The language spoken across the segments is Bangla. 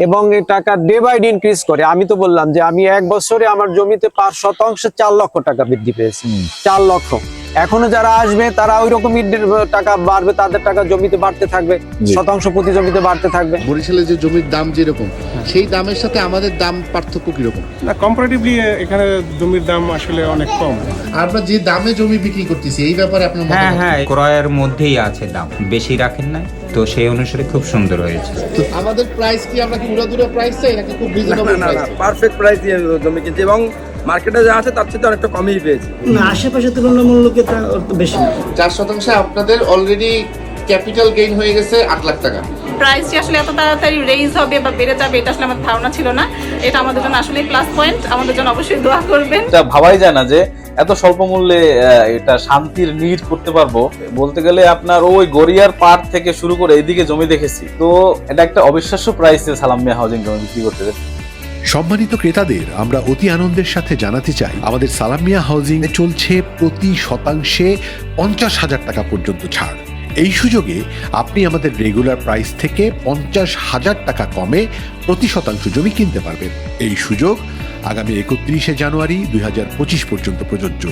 এবং এই টাকা ডে বাই ডে ইনক্রিজ করে। আমি তো বললাম যে আমি 1 বছরে আমার জমিতে 5% 4 লক্ষ টাকা বৃদ্ধি পেয়েছে। 4 লক্ষ। এখনো যারা আসবে তারা ওই রকমই টাকা বাড়বে, তাদের টাকা জমিতে বাড়তে থাকবে, শতাংশ প্রতি জমিতে বাড়তে থাকবে। বরিশালে যে জমির দাম যেরকম, সেই দামের সাথে আমাদের দাম পার্থক্য কিরকম? না, কম্পারেটিভলি এখানে জমির দাম আসলে অনেক কম। আমরা যে দামে জমি বিক্রি করতেছি এই ব্যাপারে আপনার হ্যাঁ মতামত? হ্যাঁ, ক্রয়ের মধ্যেই আছে দাম, বেশি রাখেন না, তো সেই অনুসারে খুব সুন্দর হয়েছে। তো আমাদের প্রাইস কি আমরা পুরো প্রাইস চাই নাকি খুব রিজনেবল প্রাইস? পারফেক্ট প্রাইস দিয়ে জমি কিনছি এবং মার্কেটে যা আছে তার চেয়ে অনেকটা কমই পেয়েছি। না, আশেপাশে তুলনামূলক বেশি না। 4% আপনাদের অলরেডি ক্যাপিটাল গেইন হয়ে গেছে 8 লাখ টাকা। প্রাইসটি আসলে এত তাড়াতাড়ি রেইজ হবে বা বেড়ে যাবে এটা আসলে আমার ধারণা ছিল না। এটা আমাদের জন্য আসলে প্লাস পয়েন্ট, আমাদের জন্য অবশ্যই দোয়া করবেন। এটা ভাবাই যায় না যে এত স্বল্প মূল্যে এটা শান্তির নিট করতে পারবো। বলতে গেলে আপনার ওই গড়িয়ার পাড় থেকে শুরু করে এইদিকে জমি দেখেছি, তো এটা একটা অবিশ্বাস্য প্রাইসে সালাম মিয়া হাউজিং জমি বিক্রি করতে। সম্মানিত ক্রেতাদের আমরা অতি আনন্দের সাথে জানাতে চাই, আমাদের সালাম মিয়া হাউজিং এ চলছে প্রতি শতাংশে 50,000 টাকা পর্যন্ত ছাড়। এই সুযোগে আপনি আমাদের রেগুলার প্রাইস থেকে 50,000 টাকা কমে প্রতি শতাংশ জমি কিনতে পারবেন। এই সুযোগ আগামী 31শে জানুয়ারি 2025 পর্যন্ত প্রযোজ্য।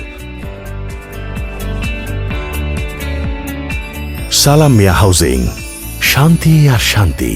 সালাম মিয়া হাউজিং, শান্তি আর শান্তি।